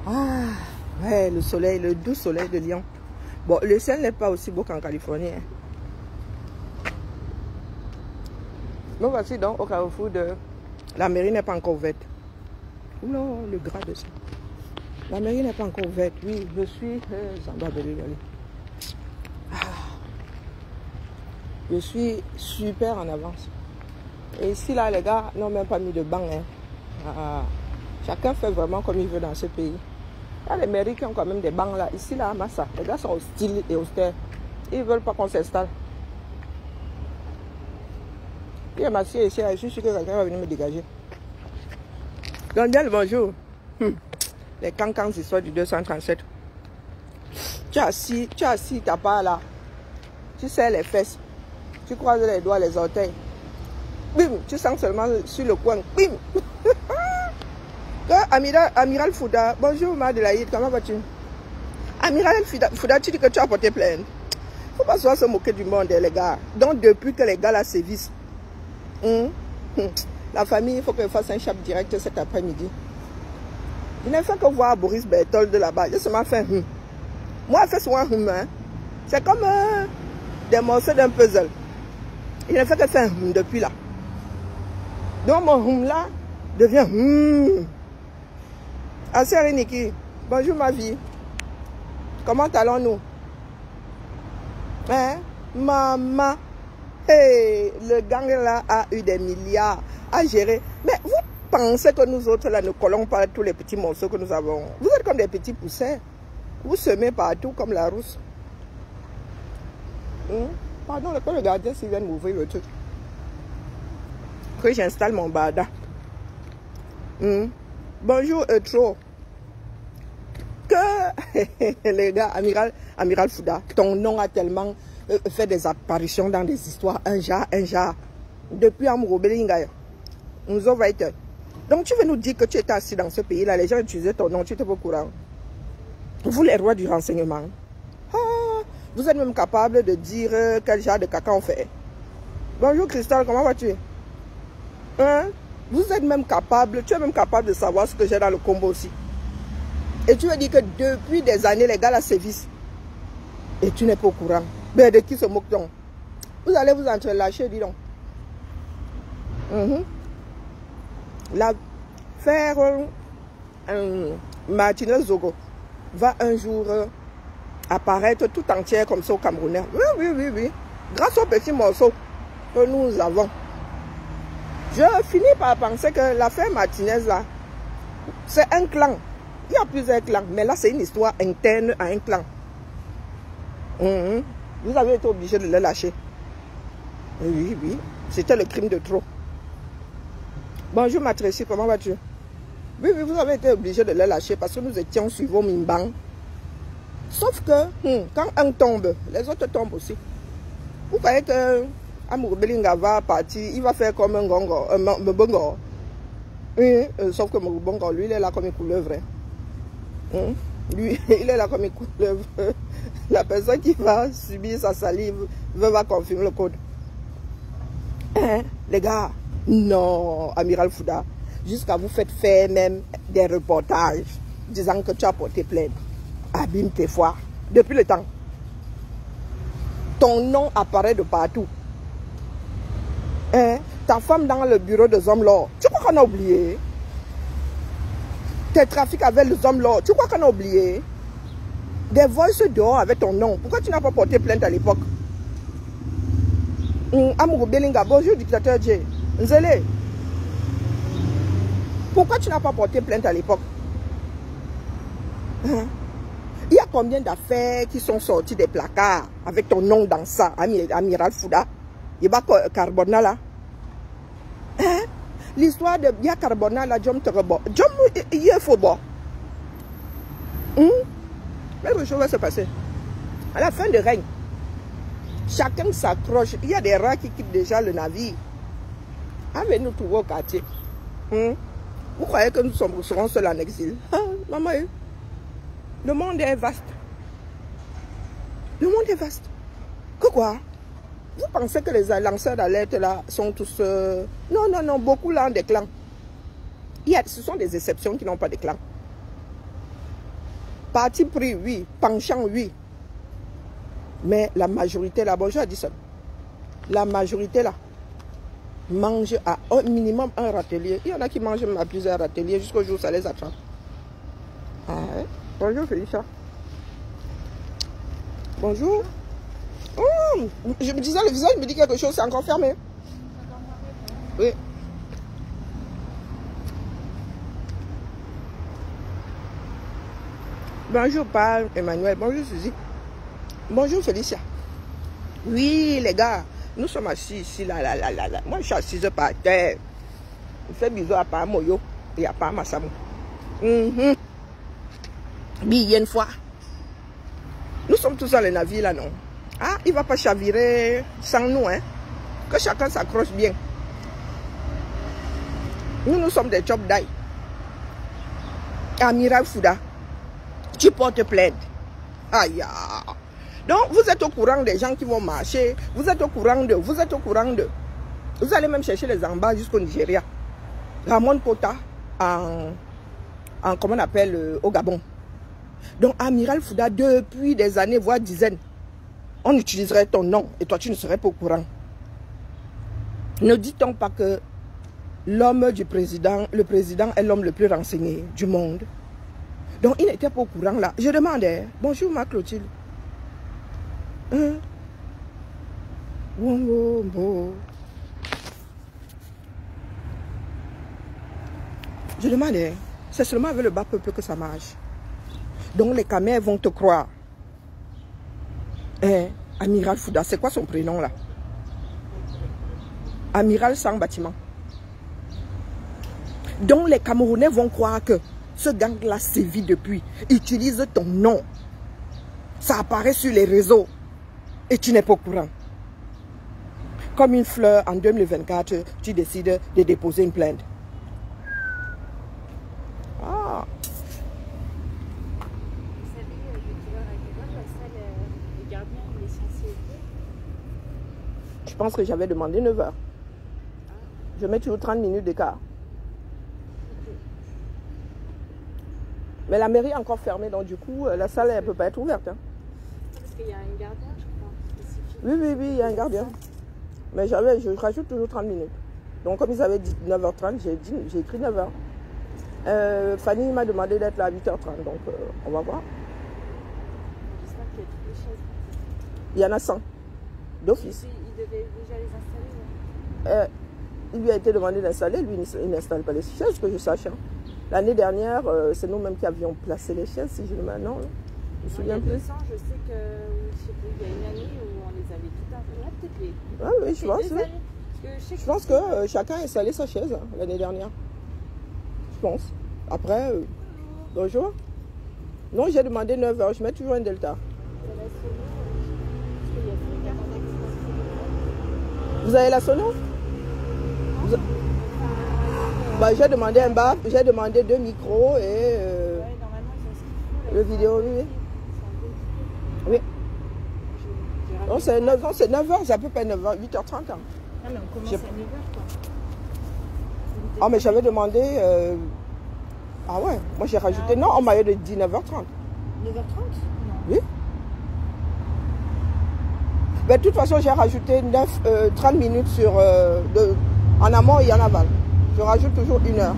Ah, ouais, le soleil, le doux soleil de Lyon. Bon, le ciel n'est pas aussi beau qu'en Californie. Hein. Nous voici donc au carrefour de... La mairie n'est pas encore ouverte. Non, le gras de ça. La mairie n'est pas encore ouverte. Oui, je suis... Je suis super en avance. Et ici, là, les gars n'ont même pas mis de banc. Hein. Ah, chacun fait vraiment comme il veut dans ce pays. Il y a les mairies qui ont quand même des bancs là. Ici, là, à Massa, les gars sont hostiles et austères. Ils ne veulent pas qu'on s'installe. Il y a ma fille ici, je suis sûr que quelqu'un va venir me dégager. Daniel, bonjour. Les cancans histoires du 237. Tu as assis ta part là. Tu serres les fesses. Tu croises les doigts, les orteils. Bim, tu sens seulement sur le coin. Bim. Amiral Fouda, bonjour Madelaïde, comment vas-tu? Amiral Fouda, tu dis que tu as porté plainte. Faut pas se moquer du monde, les gars. Donc depuis que les gars là sévissent, la famille, il faut qu'elle fasse un chap direct cet après-midi. Je n'ai fait que voir Boris Berthold de là-bas. J'ai seulement fait Moi, je fais souvent hein. C'est comme des morceaux d'un puzzle. Il n'a fait que faire depuis là. Donc mon là devient Assez Niki, bonjour ma vie. Comment allons-nous? Hein? Maman. Hey, le gang là a eu des milliards à gérer. Mais vous pensez que nous autres là ne collons pas tous les petits morceaux que nous avons? Vous êtes comme des petits poussins. Vous semez partout comme la rousse. Pardon, le gardien s'il vient m'ouvrir le truc. Que j'installe mon bada. Bonjour Eutro. Que les gars, Amiral Fouda, ton nom a tellement fait des apparitions dans des histoires. Un genre. Depuis Amuro Bellinga. Nous avons été. Donc tu veux nous dire que tu étais assis dans ce pays-là, les gens utilisaient ton nom, tu étais pas au courant. Vous les rois du renseignement. Vous êtes même capable de dire quel genre de caca on fait. Bonjour Christelle, comment vas-tu? Hein? Vous êtes même capable, tu es même capable de savoir ce que j'ai dans le combo aussi. Et tu veux dire que depuis des années, les gars la sévissent. Et tu n'es pas au courant. Mais de qui se moque-t-on? Vous allez vous entrelâcher, dis donc. L'affaire Martinez Zogo va un jour apparaître tout entière comme ça au Camerounais. Oui. Grâce aux petits morceaux que nous avons. Je finis par penser que l'affaire Martinez là, c'est un clan. Il y a plusieurs clans, mais là c'est une histoire interne à un clan. Vous avez été obligé de le lâcher. Oui. C'était le crime de trop. Bonjour Matrici, comment vas-tu? Oui, vous avez été obligé de le lâcher parce que nous étions sur vos mimbang. Sauf que quand un tombe, les autres tombent aussi. Vous voyez que Amour Belinga va partir, il va faire comme un gongo, un bongo. Sauf que Mbongo, lui, il est là comme une couleuvre. Lui, il est là comme une couleuvre. La personne qui va subir sa salive va confirmer le code. Les gars, non, Amiral Fouda, jusqu'à vous faites faire même des reportages disant que tu as porté plainte. Abîme tes fois. Depuis le temps. Ton nom apparaît de partout. Ta femme dans le bureau des hommes là, tu crois qu'on a oublié? Tes trafics avec les hommes là, tu crois qu'on a oublié? Des voices dehors avec ton nom. Pourquoi tu n'as pas porté plainte à l'époque? Amourou Belinga, bonjour dictateur J. Nzele. Pourquoi tu n'as pas porté plainte à l'époque? Il y a combien d'affaires qui sont sorties des placards avec ton nom dans ça, Amiral Fouda? Il y a Carbona là. L'histoire de Bia Carbona là, Jom Terebo. Jom, il est faux bon. Quelque chose va se passer. À la fin de règne, chacun s'accroche. Il y a des rats qui quittent déjà le navire. Avec nous trouver au quartier. Vous croyez que nous serons seuls en exil? Maman, le monde est vaste. Le monde est vaste. Que quoi? Vous pensez que les lanceurs d'alerte là sont tous... Non, beaucoup là ont des clans. Ce sont des exceptions qui n'ont pas de clans. Parti pris, oui. Penchant, oui. Mais la majorité là, bonjour Addison. La majorité là mange à au minimum un râtelier. Il y en a qui mangent même à plusieurs râteliers jusqu'au jour où ça les attrape. Ah ouais. Bonjour Felicia. Bonjour. Je me disais, le visage me dit quelque chose, c'est encore fermé. Oui. Bonjour Paul, Emmanuel. Bonjour Suzy. Bonjour Félicia. Oui les gars, nous sommes assis ici là. Moi je suis assise par terre. Je fais bisous à Pam Moyo et à Pam Massamou. Bien une fois. Nous sommes tous dans le navire là, non? Ah, il ne va pas chavirer sans nous, hein? Que chacun s'accroche bien. Nous sommes des chop d'ail. Amiral Fouda, tu portes plainte. Aïe. Donc, vous êtes au courant des gens qui vont marcher. Vous êtes au courant de. Vous allez même chercher les embats jusqu'au Nigeria. Ramon Kota, comment on appelle, au Gabon. Donc, Amiral Fouda, depuis des années, voire dizaines, on utiliserait ton nom et toi, tu ne serais pas au courant. Ne dit-on pas que l'homme du président, le président est l'homme le plus renseigné du monde? Donc, il n'était pas au courant là. Je demandais, bonjour ma Clotilde. Je demandais, c'est seulement avec le bas peuple que ça marche. Donc les Khmers vont te croire. Amiral Fouda, c'est quoi son prénom là? Amiral sans bâtiment. Donc les Camerounais vont croire que ce gang-là sévit depuis. Utilise ton nom. Ça apparaît sur les réseaux. Et tu n'es pas au courant. Comme une fleur, en 2024, tu décides de déposer une plainte. Ah. Je pense que j'avais demandé 9 h. Je mets toujours 30 minutes d'écart. Mais la mairie est encore fermée, donc du coup, la salle ne peut pas être ouverte. Hein. Parce qu'il y a un gardien, je crois, spécifique. Oui, il y a un gardien. Mais je rajoute toujours 30 minutes. Donc comme ils avaient dit 9h30, j'ai écrit 9h. Fanny m'a demandé d'être là à 8h30, donc on va voir. J'espère qu'il y a toutes les chaises. Il y en a 100, d'office. Il devait déjà les installer. Il lui a été demandé d'installer, lui il n'installe pas les chaises, que je sache. Hein. L'année dernière, c'est nous-mêmes qui avions placé les chaises, si je me souviens. Non, je me souviens plus. Il y a 200, je sais que, je sais plus, il y a une année où on les avait toutes installées. Ah oui, je pense. Oui. Je pense que chacun a installé sa chaise hein, l'année dernière. Je pense. Après, bonjour. Non, j'ai demandé 9 h, je mets toujours un delta. Vous avez la sono? Bah, j'ai demandé un bar, j'ai demandé 2 micros et le vidéo, oui. Oui. Non, c'est 9 h, c'est à peu près 9 h, 8h30. Hein. Ah, mais on commence à 9 h quoi. Ah, mais j'avais demandé. Ah ouais, moi j'ai rajouté. Non, on m'avait dit 9h30. 9h30? Non. Oui. Mais de toute façon, j'ai rajouté 30 minutes sur, en amont et en aval. Je rajoute toujours 1 heure.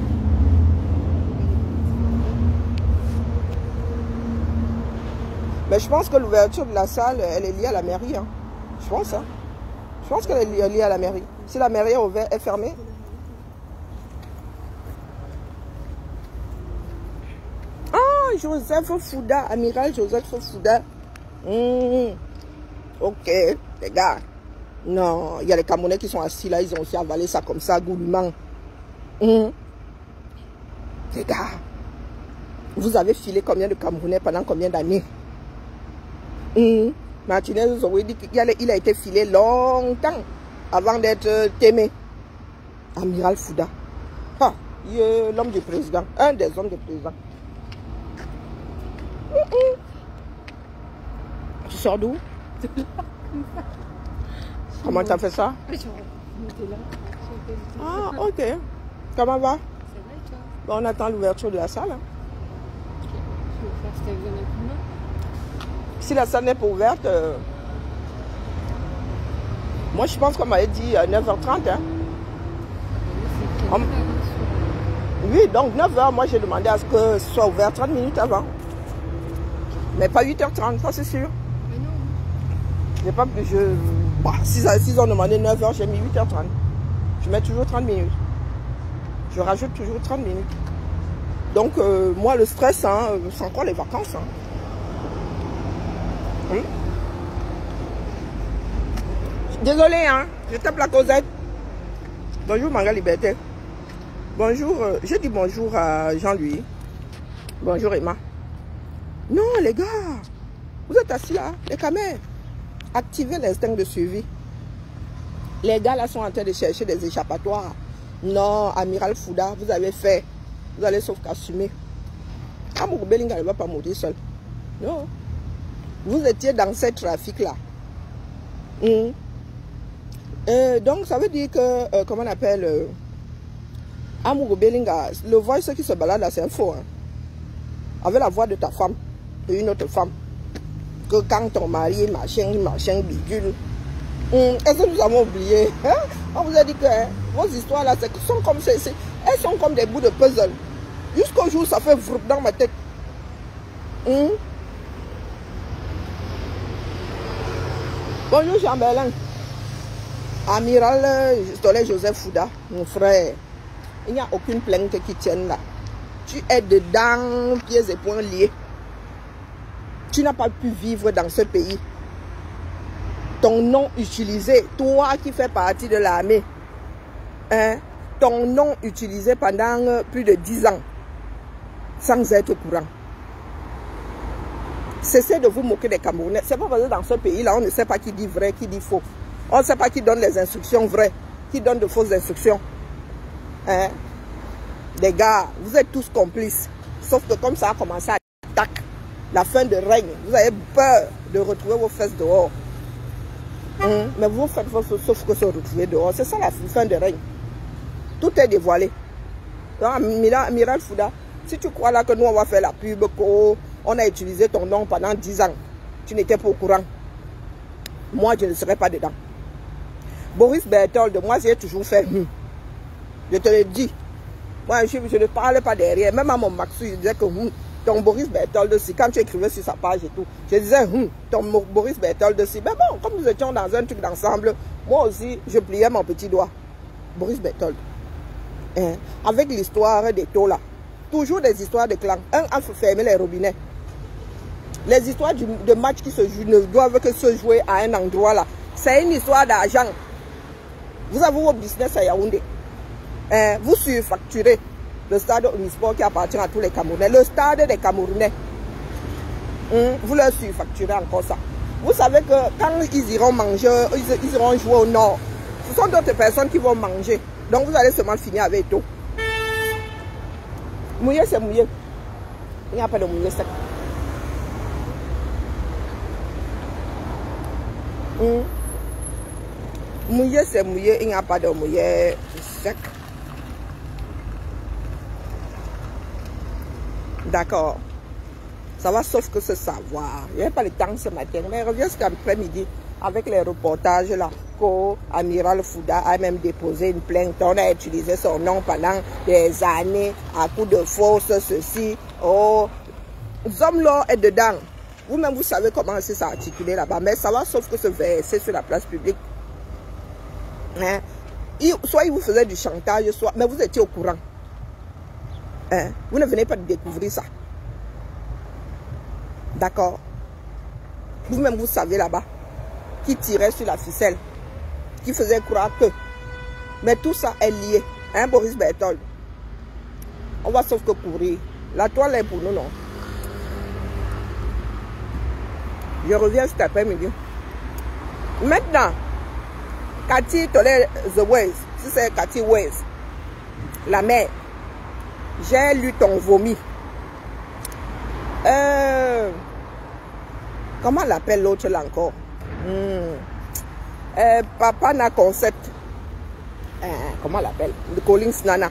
Mais je pense que l'ouverture de la salle, elle est liée à la mairie. Hein. Je pense. Hein. Je pense qu'elle est liée à la mairie. Si la mairie est fermée. Ah, Joseph Fouda, amiral Joseph Fouda. Ok, les gars. Non, il y a les Camerounais qui sont assis là, ils ont aussi avalé ça comme ça, goulûment. Les gars, vous avez filé combien de Camerounais pendant combien d'années? Martinez Zoé dit qu'il a été filé longtemps avant d'être témé. Amiral Fouda. Ah, l'homme du président, un des hommes du président. Tu sors d'où? Comment tu as fait ça? Ah, ok. Comment va? C'est vrai, toi? Bon, on attend l'ouverture de la salle. Hein. Je vais faire ce que vous Si la salle n'est pas ouverte, moi je pense qu'on m'avait dit 9h30. Hein. Oui, donc 9h, moi j'ai demandé à ce que ce soit ouvert 30 minutes avant. Mais pas 8h30, ça c'est sûr. J'ai pas plus. Bah, s'ils ont demandé 9h, j'ai mis 8h30. Je mets toujours 30 minutes. Je rajoute toujours 30 minutes. Donc, moi, le stress, hein, c'est encore les vacances. Hein. Oui. Désolé, hein, je tape la causette. Bonjour, Manga Liberté. Bonjour, j'ai dit bonjour à Jean-Louis. Bonjour, Emma. Non, les gars, vous êtes assis là, les caméras. Activez l'instinct de suivi. Les gars là sont en train de chercher des échappatoires. Non, Amiral Fouda, vous avez fait. Vous allez sauf qu'assumer. Amour Belinga ne va pas mourir seul. Non. Vous étiez dans ce trafic-là. Donc, ça veut dire que, comment on appelle, Amour Belinga, le voice qui se balade là, c'est un faux. Hein. Avec la voix de ta femme et une autre femme. Que quand ton mari est machin, bidule. Est-ce que nous avons oublié? Hein? On vous a dit que hein, vos histoires là, elles sont comme des bouts de puzzle. Jusqu'au jour, ça fait vroup dans ma tête. Bonjour Jean-Berlin. Amiral Joseph Fouda, mon frère. Il n'y a aucune plainte qui tienne là. Tu es dedans, pieds et poings liés. Tu n'as pas pu vivre dans ce pays. Ton nom utilisé, toi qui fais partie de l'armée, hein, ton nom utilisé pendant plus de 10 ans, sans être au courant. Cessez de vous moquer des Camerounais. C'est pas parce que dans ce pays-là, on ne sait pas qui dit vrai, qui dit faux. On ne sait pas qui donne les instructions vraies, qui donne de fausses instructions. Hein? Les gars, vous êtes tous complices. Sauf que comme ça a commencé à attaquer la fin de règne, vous avez peur de retrouver vos fesses dehors. Mais vous faites sauf que se retrouver dehors. C'est ça la fin de règne. Tout est dévoilé. Amiral Fouda, si tu crois là que nous on va faire la pub, qu'on a utilisé ton nom pendant 10 ans, tu n'étais pas au courant. Moi, je ne serais pas dedans. Boris Berthold, moi j'ai toujours fait. Je te le dis. Moi, je ne parle pas derrière. Même à mon Maxou, je disais que ton Boris Berthold aussi, quand tu écrivais sur sa page et tout, je disais, ton Boris Berthold aussi. Mais bon, comme nous étions dans un truc d'ensemble, moi aussi, je pliais mon petit doigt. Boris Berthold. Hein? Avec l'histoire des taux là. Toujours des histoires de clans. Un a fermé les robinets. Les histoires de matchs qui se jouent ne doivent que se jouer à un endroit là. C'est une histoire d'argent. Vous avez vos business à Yaoundé. Hein? Vous surfacturez le stade Omnisport qui appartient à tous les Camerounais. Le stade des Camerounais. Vous leur surfacturez encore ça. Vous savez que quand ils iront manger, ils iront jouer au nord. Ce sont d'autres personnes qui vont manger. Donc vous allez seulement finir avec tout. Mouillé, c'est mouillé. Il n'y a pas de mouillé sec. Mouillé, c'est mouillé. Il n'y a pas de mouillé sec. D'accord. Ça va sauf que ce savoir. Il n'y a pas le temps ce matin. Mais reviens cet après-midi avec les reportages là. Amiral Fouda a même déposé une plainte. On a utilisé son nom pendant des années à coup de force, ceci. Oh, Zomlo est dedans. Vous-même, vous savez comment c'est s'articuler là-bas. Mais ça va sauf que se verser sur la place publique. Hein? Soit il vous faisait du chantage, soit... Mais vous étiez au courant. Hein? Vous ne venez pas de découvrir ça. D'accord? Vous-même, vous savez là-bas. Qui tirait sur la ficelle. Qui faisait croire que. Mais tout ça est lié. Hein, Boris Berthold? On va sauf que courir. La toile est pour nous, non? Je reviens cet après-midi. Maintenant, Cathy Tolé The Ways, si c'est Cathy Ways, la mère, j'ai lu ton vomi. Comment l'appelle l'autre là encore? Papa n'a concept. Comment l'appelle? Collins Nana.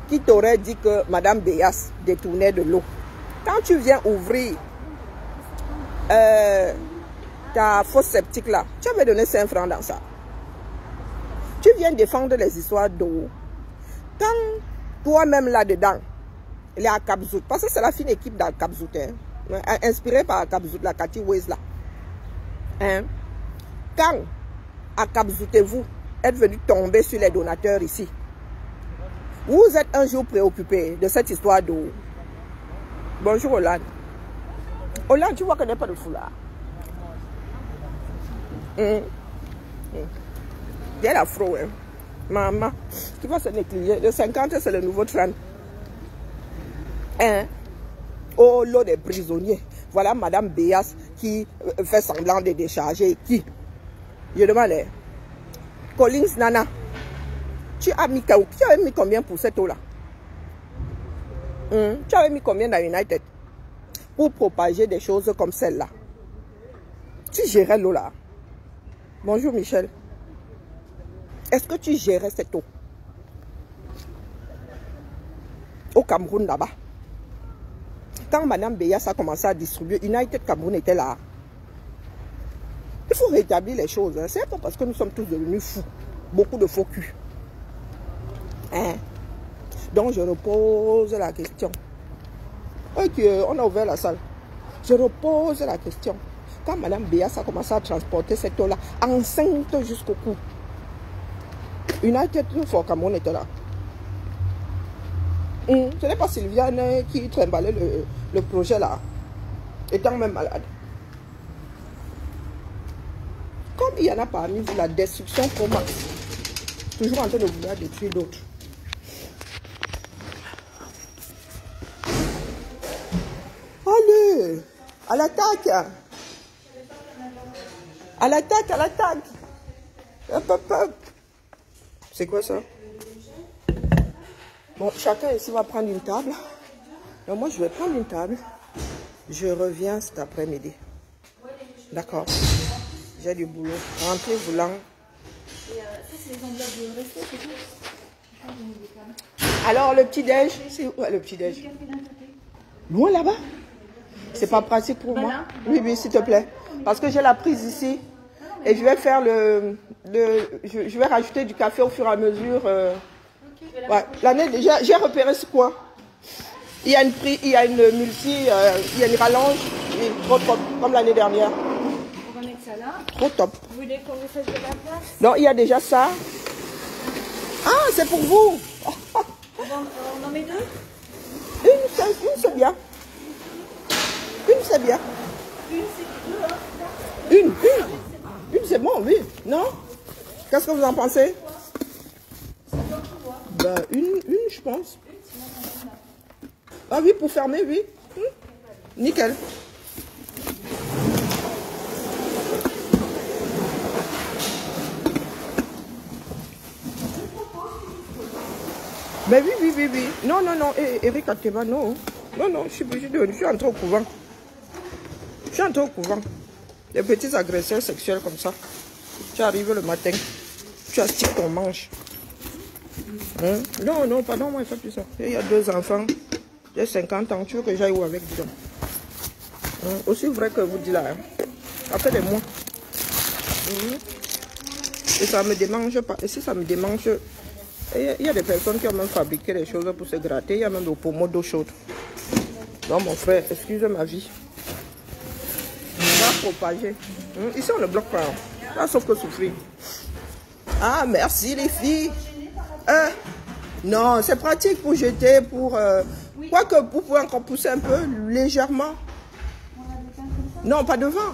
Qui t'aurait dit que Madame Béas détournait de l'eau. Quand tu viens ouvrir ta fosse sceptique là, tu avais donné 5 francs dans ça. Tu viens défendre les histoires d'eau. Quand toi-même là-dedans, il est à Cap-Zout, parce que c'est la fine équipe dans Cap-Zout, hein, inspirée par Cap-Zout, la Cathy Weiss là. Hein? Quand à Cap-Zout et vous êtes venu tomber sur les donateurs ici, vous êtes un jour préoccupé de cette histoire d'eau. Bonjour Hollande. Hollande, tu vois qu'il n'y a pas de foulard. Il y a l'afro, hein. Maman, qui va se négliger. Le 50, c'est le nouveau 30. Hein? Oh, l'eau des prisonniers. Voilà Madame Béas qui fait semblant de décharger. Qui? Je demandais. Collins Nana. Tu avais mis combien pour cette eau-là? Tu avais mis combien dans United? Pour propager des choses comme celle-là. Tu gérais l'eau là. Bonjour Michel. Est-ce que tu gérais cette eau? Au Cameroun là-bas. Quand Madame Béas a commencé à distribuer, United Cameroun était là. Il faut rétablir les choses. Hein. C'est pas parce que nous sommes tous devenus fous. Beaucoup de faux culs. Hein? Donc je repose la question. Ok, on a ouvert la salle. Je repose la question. Quand Madame Béas a commencé à transporter cette eau-là, enceinte jusqu'au cou, United for Cameroun était là. Ce n'est pas Sylviane qui trimballait le projet là, étant même malade. Comme il y en a parmi vous, la destruction commence. Toujours en train de vouloir détruire d'autres. Allez, à l'attaque. À l'attaque, à l'attaque. Hop, hop, hop. C'est quoi ça? Bon, chacun ici va prendre une table. Donc moi, je vais prendre une table. Je reviens cet après-midi. D'accord. J'ai du boulot. Rentrez voulant. Alors, le petit-déj, c'est où le petit-déj? Loin là-bas? C'est pas pratique pour moi. Oui, oui, s'il te plaît. Parce que j'ai la prise ici. Et je vais faire je vais rajouter du café au fur et à mesure. Ouais. L'année déjà, j'ai repéré ce coin. Il y a une multi, il y a une rallonge. Oui, trop top, comme l'année dernière. On va mettre ça là. Trop top. Vous voulez qu'on vous fasse de la place? Non, il y a déjà ça. Ah, c'est pour vous. On en met 2? Une, c'est bien. Une, c'est bien. Une, c'est 2, hein? Une, c'est bon, oui. Non? Qu'est-ce que vous en pensez? Ben, une, je pense. Ah oui, pour fermer, oui. Nickel. Ben oui. Non. Eric Ateba, non. Non, je suis entré au couvent. Les petits agresseurs sexuels comme ça. Tu arrives le matin, tu astiques ton manche. Hein? Non, pardon, moi, il fait plus ça. Il y a 2 enfants, j'ai 50 ans, tu veux que j'aille où avec, disons? Hein? Aussi vrai que vous dites là, hein? Après des mois. Et ça me démange pas. Et si ça me démange, il y a des personnes qui ont même fabriqué des choses pour se gratter. Il y a même des pommeaux d'eau chaude. Non, mon frère, excuse ma vie. On va propager. Ici, on ne bloque pas. Là, sauf que souffrir. Ah, merci les filles. Non, c'est pratique pour jeter, pour... Oui. Quoique vous pouvez encore pousser un peu légèrement. Non, pas devant.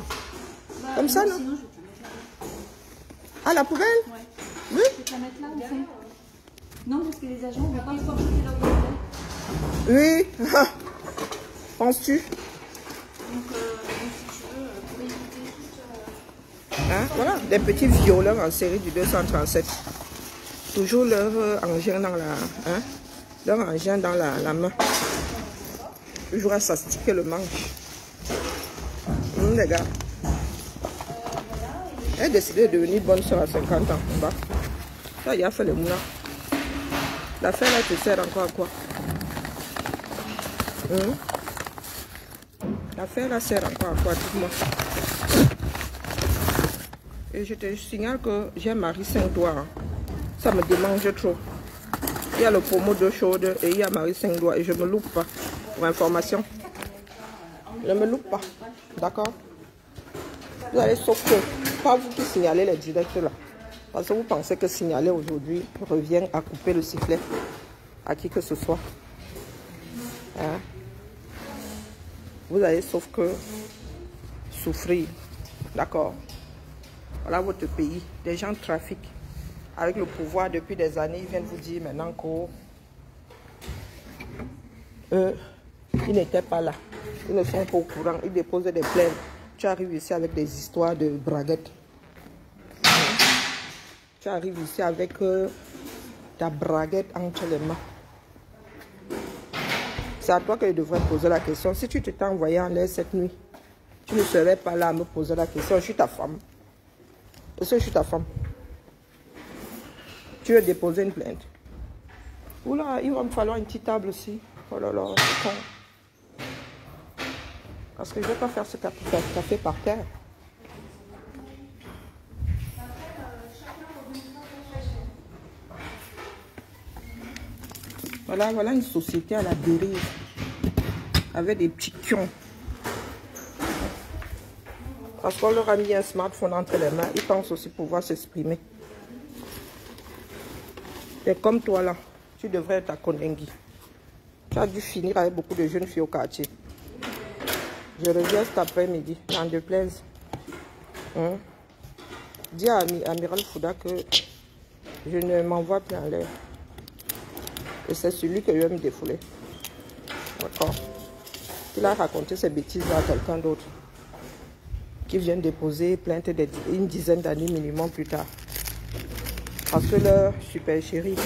Bah, comme ça, non. Ah, la poubelle? Ouais. Oui. Je peux la mettre là, en fait. Non, parce que les agents ne vont pas pouvoir jeter leur poubelle. Oui. Penses-tu? Donc, si tu veux, pour éviter juste... Voilà, des petits violeurs en série du 237. Toujours leur engin dans la main. Toujours à s'astiquer le manche. Les gars. Elle a décidé de devenir bonne soeur à 50 ans. Bah. Ça, il a fait le moulin. L'affaire là te sert encore à quoi? L'affaire là sert encore à quoi, dites-moi. Et je te signale que j'ai un mari 5 doigts. Hein. Ça me démange trop. Il y a le pommeau d'eau chaude et il y a mari 5 doigts. Et je ne me loupe pas. Pour information. Je ne me loupe pas. D'accord? Vous allez sauf que, pas vous qui signalez les directs là. Parce que vous pensez que signaler aujourd'hui revient à couper le sifflet à qui que ce soit. Hein? Vous allez sauf que souffrir. D'accord? Voilà votre pays. Des gens trafiquent avec le pouvoir depuis des années. Ils viennent vous dire maintenant qu'ils n'étaient pas là. Ils ne sont pas au courant. Ils déposent des plaintes. Tu arrives ici avec des histoires de braguettes. Tu arrives ici avec ta braguette entre les mains. C'est à toi que je devrais poser la question. Si tu t'étais envoyé en l'air cette nuit, tu ne serais pas là à me poser la question. Je suis ta femme. Est-ce que je suis ta femme? Tu veux déposer une plainte? Oula, il va me falloir une petite table aussi. Oh là là, c'est con. Parce que je ne vais pas faire ce café par terre. Voilà une société à la dérive. Avec des petits kions. Parce qu'on leur a mis un smartphone entre les mains. Ils pensent aussi pouvoir s'exprimer. Et comme toi là, tu devrais être à Kondengi. Tu as dû finir avec beaucoup de jeunes filles au quartier. Je reviens cet après-midi, dans deux plaines. Dis à Amiral Fouda que je ne m'envoie plus en l'air. Et c'est celui que je vais me défouler. D'accord? Il a raconté ces bêtises à quelqu'un d'autre. Qui vient déposer plainte une dizaine d'années minimum plus tard. Parce que leur super chérie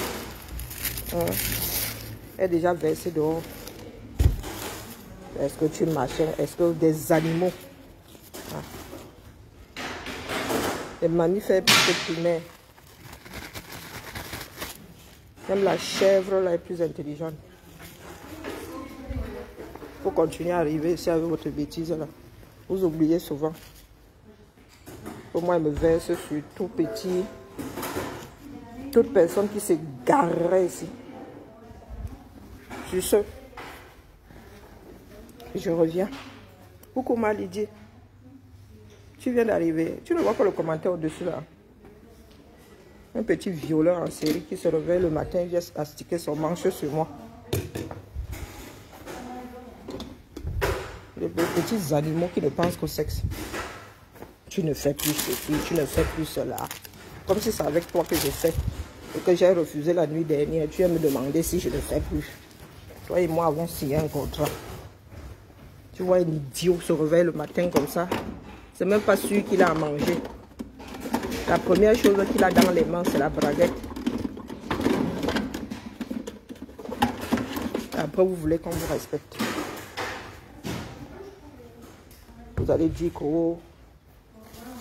est déjà versé dehors. Est-ce que tu machins? Est-ce que des animaux? Les mammifères primaires. Même la chèvre là est plus intelligente. Il faut continuer à arriver ici avec votre bêtise là. Vous oubliez souvent. Au moins, il me verse sur tout petit. Toute personne qui s'égarerait ici. Sur ce, je reviens. Coucou ma Lydie. Tu viens d'arriver. Tu ne vois pas le commentaire au-dessus là. Un petit violeur en série qui se réveille le matin et vient astiquer son manche sur moi. Les petits animaux qui ne pensent qu'au sexe. Tu ne fais plus ceci, tu ne fais plus cela. Comme si c'est avec toi que je fais. Et que j'ai refusé la nuit dernière. Tu viens me demander si je ne fais plus. Toi et moi avons signé un contrat. Tu vois un idiot se réveille le matin comme ça. C'est même pas sûr qu'il a à manger. La première chose qu'il a dans les mains, c'est la braguette. Et après, vous voulez qu'on vous respecte. Vous allez dire que oh,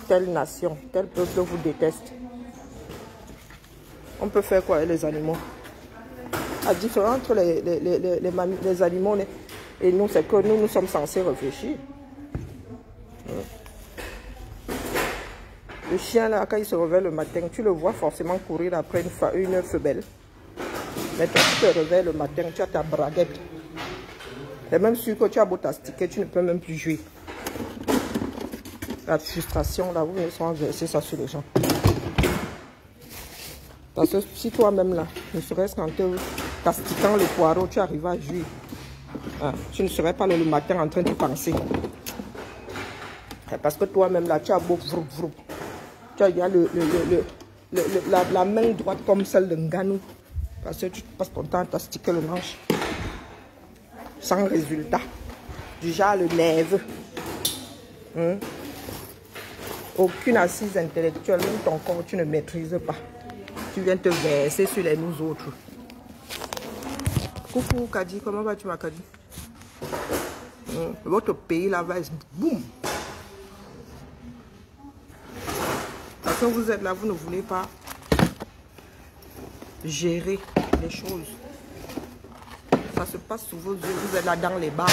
telle nation, tel peuple vous déteste. On peut faire quoi avec les animaux? La différence entre les animaux et nous, c'est que nous sommes censés réfléchir. Le chien, là, quand il se réveille le matin, tu le vois forcément courir après une femelle. Mais toi, tu te réveilles le matin, tu as ta braguette. Et même sûr que tu as beau t'astiquer, tu ne peux même plus jouer. La frustration, là, vous venez souvent verser ça sur les gens. Parce que si toi-même, là, ne serait-ce qu'en t'astiquant le poireau, tu arrives à jouir. Hein, tu ne serais pas le matin en train de penser. Parce que toi-même, là, tu as beau vroup, vroup. Tu as la main droite comme celle de Nganou. Parce que tu passes ton temps à t'astiquer le manche. Sans résultat. Du genre le nerveux. Aucune assise intellectuelle, même ton corps, tu ne maîtrises pas. Tu viens te verser sur les nous autres. Coucou Kadi, comment vas-tu ma Kadi? Votre pays là va, boum. Parce que vous êtes là, vous ne voulez pas gérer les choses. Ça se passe sous vos yeux, vous êtes là dans les bars.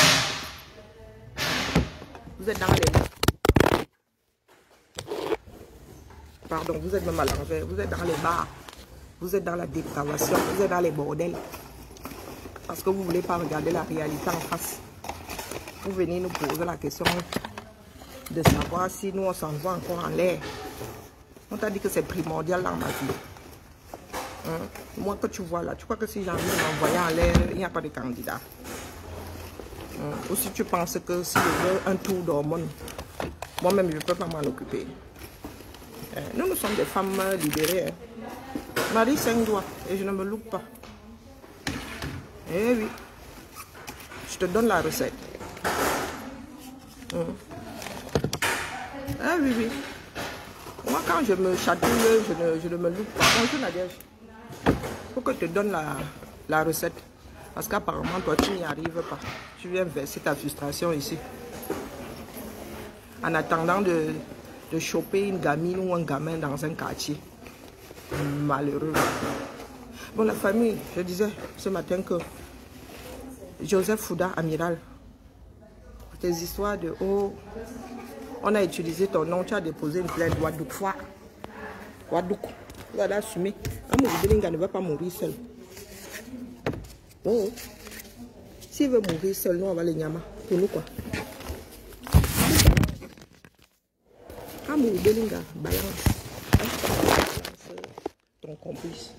Vous êtes dans les... Pardon, vous êtes même à l'envers. Vous êtes dans les bars. Vous êtes dans la dépravation. Vous êtes dans les bordels. Parce que vous ne voulez pas regarder la réalité en face. Vous venez nous poser la question de savoir si nous on s'envoie encore en l'air. On t'a dit que c'est primordial dans ma vie. Hein? Moi que tu vois là, tu crois que si j'ai envie de m'envoyer en l'air, il n'y a pas de candidat. Hein? Ou si tu penses que si je veux un tour d'hormones, moi-même je ne peux pas m'en occuper. Hein? Nous sommes des femmes libérées. Hein? Marie 5 doigts et je ne me loupe pas. Eh oui. Je te donne la recette. Ah oui, oui. Moi, quand je me chatouille, je ne me loupe pas. Bonjour Nadège. Il faut que je te donne la recette. Parce qu'apparemment, toi, tu n'y arrives pas. Tu viens verser ta frustration ici. En attendant de choper une gamine ou un gamin dans un quartier. Malheureux. Bon, la famille, je disais ce matin que Joseph Fouda, amiral, tes histoires de oh, on a utilisé ton nom, tu as déposé une plainte Wadouk. Wadouk, vous allez assumer. Amour ne va pas mourir seul. Oh, s'il veut mourir seul, nous on va le nyama. Pour nous quoi. Amour Belinga, balance. Ton complice.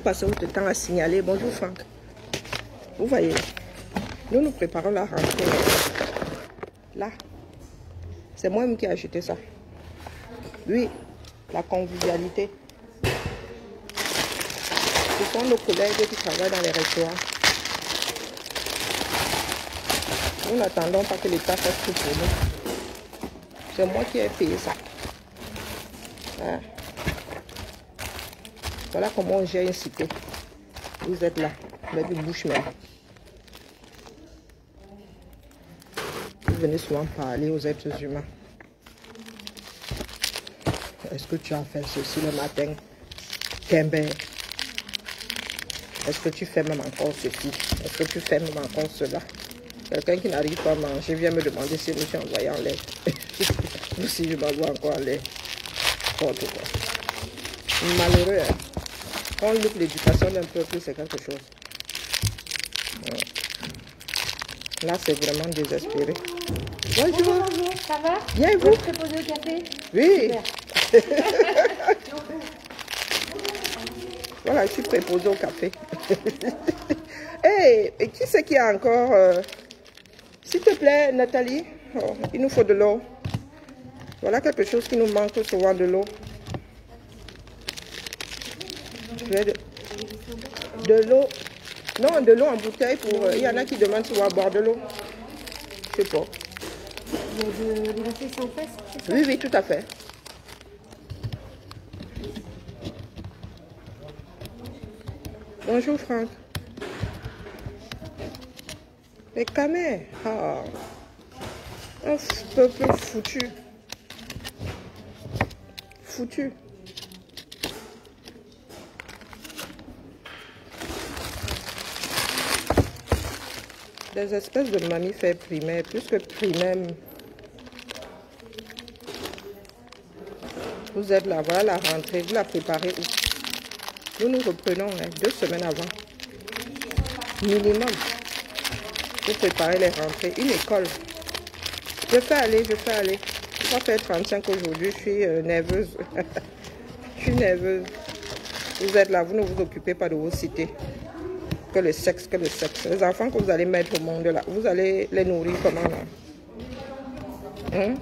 Passons le temps à signaler. Bonjour Franck. Vous voyez, nous préparons la rentrée. Là, c'est moi-même qui ai acheté ça. Oui, la convivialité. Ce sont nos collègues qui travaillent dans les restaurants. Nous n'attendons pas que l'État fasse tout pour nous. C'est moi qui ai payé ça. Ah. Voilà comment on gère une cité. Vous êtes là, avec une bouche même. Vous venez souvent parler aux êtres humains. Est-ce que tu as fait ceci le matin? Kimber. Est-ce que tu fais même encore ceci? Est-ce que tu fais même encore cela? Quelqu'un qui n'arrive pas à manger vient me demander si je me suis envoyé en l'air. Ou si je m'envoie encore en l'air. N'importe quoi. Malheureux, hein? Quand on loupe l'éducation d'un peuple, c'est quelque chose. Là, c'est vraiment désespéré. Bonjour. Bonjour, ça va? Bien et vous? Vous êtes préposé au café? Oui. Voilà, je suis préposée au café. Hey, et qui c'est qui a encore... S'il te plaît, Nathalie, oh, il nous faut de l'eau. Voilà quelque chose qui nous manque souvent, de l'eau. De l'eau. Non, de l'eau en bouteille. Pour. Il y en a qui demandent si on va boire de l'eau. Je sais pas. Il y a des cafés sans fesse, c'est ça? Oui, oui, tout à fait. Bonjour Franck. Mais quand même, ah, un peuple foutu. Foutu. Des espèces de mammifères primaires, plus que primaires. Vous êtes là, voilà la rentrée, vous la préparez où? Nous reprenons 2 semaines avant. Minimum. Vous préparez les rentrées. Une école. Je fais aller. Je vais faire 35 aujourd'hui, je suis nerveuse. Je suis nerveuse. Vous êtes là, vous ne vous occupez pas de vos cités. Que le sexe. Les enfants que vous allez mettre au monde là, vous allez les nourrir comment là? Hein?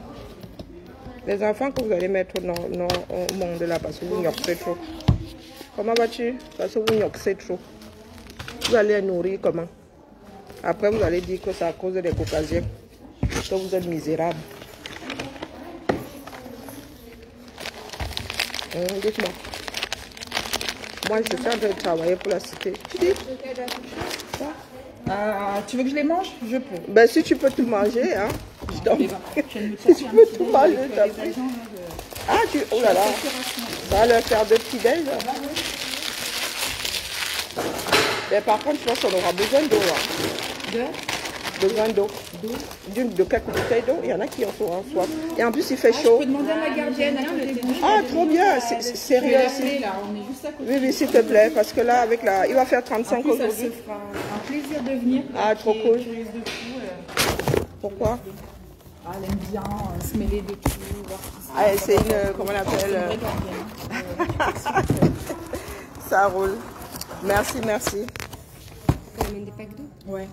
Les enfants que vous allez mettre au monde là, parce que vous n'occupez trop. Comment vas-tu? Parce que vous n'occupez trop. Vous allez les nourrir comment? Après vous allez dire que c'est à cause des caucasiens. Que vous êtes misérables. Dites-moi. Moi, je suis en train de travailler pour la cité. Tu dis? Tu veux que je les mange? Je peux. Ben, si tu peux tout manger, hein. Je t'en prie. Si tu peux tout manger, je t'en prie. Ah, oh là là. Ça va leur faire de petits déj. Mais par contre, je pense qu'on aura besoin d'eau. Besoin d'eau. De quelques bouteilles d'eau. Il y en a qui en auront soif. Et en plus, il fait chaud. Je peux demander à ma gardienne. Ah, trop bien. C'est sérieux aussi. Là, on est juste à côté. Oui, oui, s'il te plaît. Parce que là, avec la... il va faire 35 En plus, ça aujourd'hui. se fera un plaisir de venir. Ah, trop cool. Curieuse de tout. Pourquoi? Ah, elle aime bien se mêler de tout. Voir ce qui se Ah, c'est une... Comment on appelle? Ça roule. Merci, merci. On amène des packs d'eau. Ouais.